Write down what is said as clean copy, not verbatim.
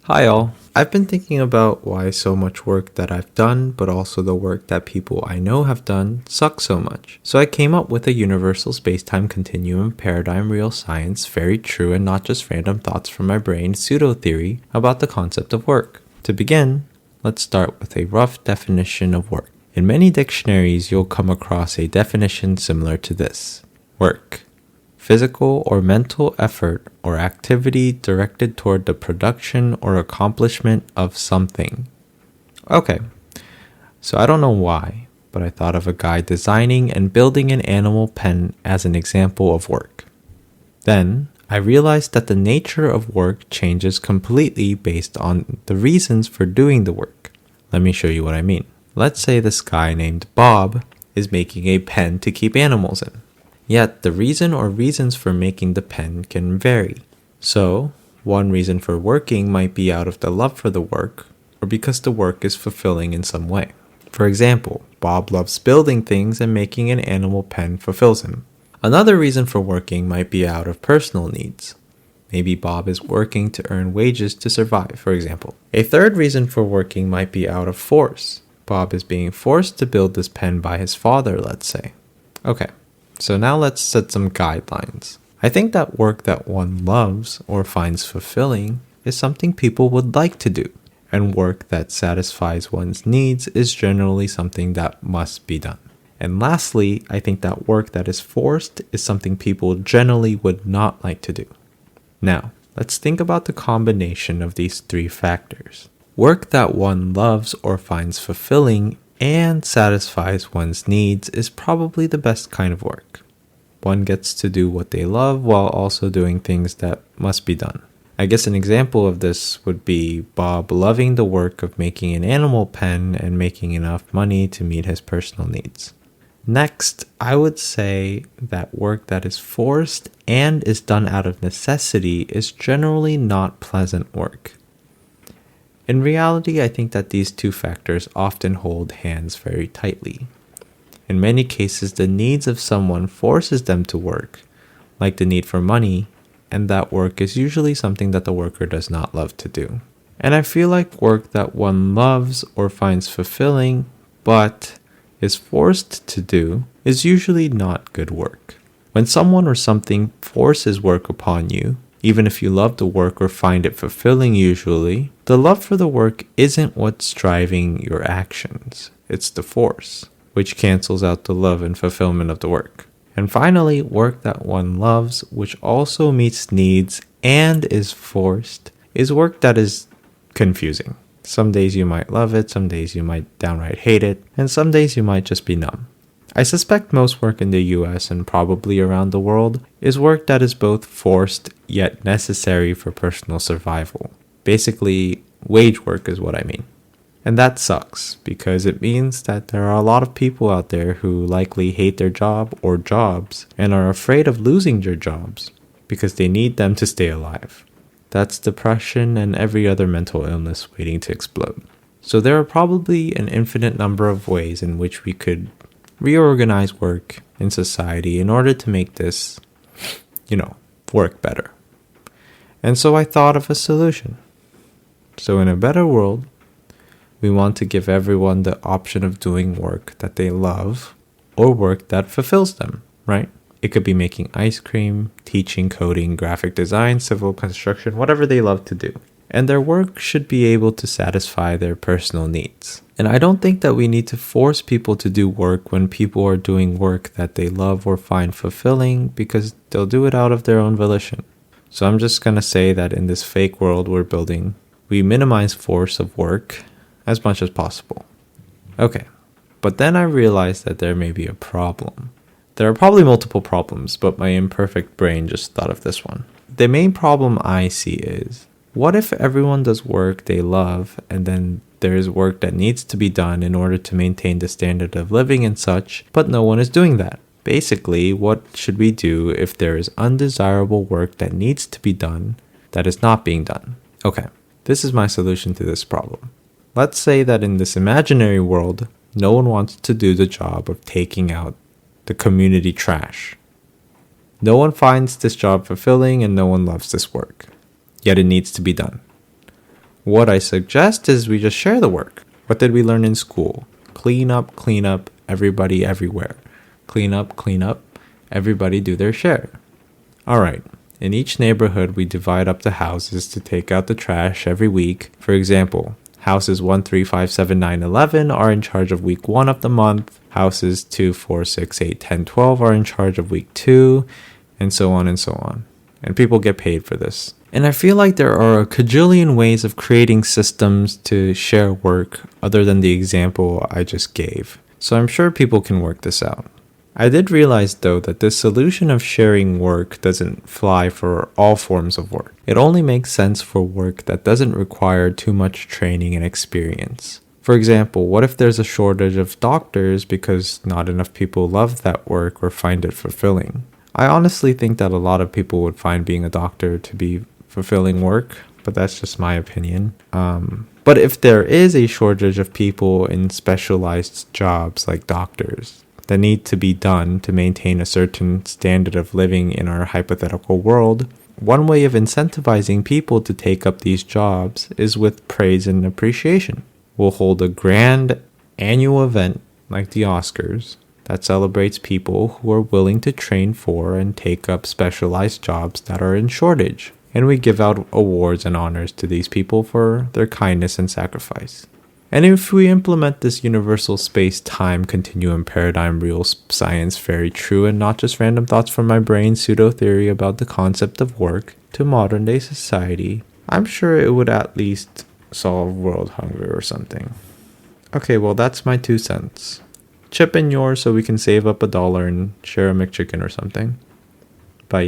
Hi all. I've been thinking about why so much work that I've done, but also the work that people I know have done, sucks so much. So I came up with a universal space-time continuum paradigm real science, very true and not just random thoughts from my brain pseudo-theory about the concept of work. To begin, let's start with a rough definition of work. In many dictionaries, you'll come across a definition similar to this. Work: physical or mental effort or activity directed toward the production or accomplishment of something. Okay, so I don't know why, but I thought of a guy designing and building an animal pen as an example of work. Then, I realized that the nature of work changes completely based on the reasons for doing the work. Let me show you what I mean. Let's say this guy named Bob is making a pen to keep animals in. Yet, the reason or reasons for making the pen can vary. So, one reason for working might be out of the love for the work, or because the work is fulfilling in some way. For example, Bob loves building things and making an animal pen fulfills him. Another reason for working might be out of personal needs. Maybe Bob is working to earn wages to survive, for example. A third reason for working might be out of force. Bob is being forced to build this pen by his father, let's say. Okay. So now let's set some guidelines. I think that work that one loves or finds fulfilling is something people would like to do, and work that satisfies one's needs is generally something that must be done. And lastly, I think that work that is forced is something people generally would not like to do. Now, let's think about the combination of these three factors. Work that one loves or finds fulfilling and satisfies one's needs is probably the best kind of work. One gets to do what they love while also doing things that must be done. I guess an example of this would be Bob loving the work of making an animal pen and making enough money to meet his personal needs. Next, I would say that work that is forced and is done out of necessity is generally not pleasant work. In reality, I think that these two factors often hold hands very tightly. In many cases, the needs of someone forces them to work, like the need for money, and that work is usually something that the worker does not love to do. And I feel like work that one loves or finds fulfilling, but is forced to do, is usually not good work. When someone or something forces work upon you, even if you love the work or find it fulfilling usually, the love for the work isn't what's driving your actions. It's the force, which cancels out the love and fulfillment of the work. And finally, work that one loves, which also meets needs and is forced, is work that is confusing. Some days you might love it, some days you might downright hate it, and some days you might just be numb. I suspect most work in the US and probably around the world is work that is both forced yet necessary for personal survival. Basically, wage work is what I mean. And that sucks because it means that there are a lot of people out there who likely hate their job or jobs and are afraid of losing their jobs because they need them to stay alive. That's depression and every other mental illness waiting to explode. So there are probably an infinite number of ways in which we could reorganize work in society in order to make this, work better. And so I thought of a solution. So in a better world, we want to give everyone the option of doing work that they love or work that fulfills them, right? It could be making ice cream, teaching, coding, graphic design, civil construction, whatever they love to do. And their work should be able to satisfy their personal needs. And I don't think that we need to force people to do work when people are doing work that they love or find fulfilling because they'll do it out of their own volition. So I'm just going to say that in this fake world we're building, we minimize force of work as much as possible. Okay, but then I realized that there may be a problem. There are probably multiple problems, but my imperfect brain just thought of this one. The main problem I see is, what if everyone does work they love and then there is work that needs to be done in order to maintain the standard of living and such, but no one is doing that? Basically, what should we do if there is undesirable work that needs to be done that is not being done? Okay, this is my solution to this problem. Let's say that in this imaginary world, no one wants to do the job of taking out the community trash. No one finds this job fulfilling and no one loves this work. Yet it needs to be done. What I suggest is we just share the work. What did we learn in school? Clean up, everybody everywhere. Clean up, everybody do their share. Alright, in each neighborhood we divide up the houses to take out the trash every week. For example, houses 1, 3, 5, 7, 9, 11 are in charge of week 1 of the month. Houses 2, 4, 6, 8, 10, 12 are in charge of week 2, and so on and so on. And people get paid for this. And I feel like there are a cajillion ways of creating systems to share work other than the example I just gave. So I'm sure people can work this out. I did realize though that this solution of sharing work doesn't fly for all forms of work. It only makes sense for work that doesn't require too much training and experience. For example, what if there's a shortage of doctors because not enough people love that work or find it fulfilling? I honestly think that a lot of people would find being a doctor to be fulfilling work, but that's just my opinion. But if there is a shortage of people in specialized jobs like doctors that need to be done to maintain a certain standard of living in our hypothetical world, one way of incentivizing people to take up these jobs is with praise and appreciation. We'll hold a grand annual event like the Oscars that celebrates people who are willing to train for and take up specialized jobs that are in shortage. And we give out awards and honors to these people for their kindness and sacrifice. And if we implement this universal space-time continuum paradigm real science very true and not just random thoughts from my brain pseudo theory about the concept of work to modern day society, I'm sure it would at least solve world hunger or something. Okay, well that's my 2 cents. Chip in yours so we can save up $1 and share a McChicken or something. Bye.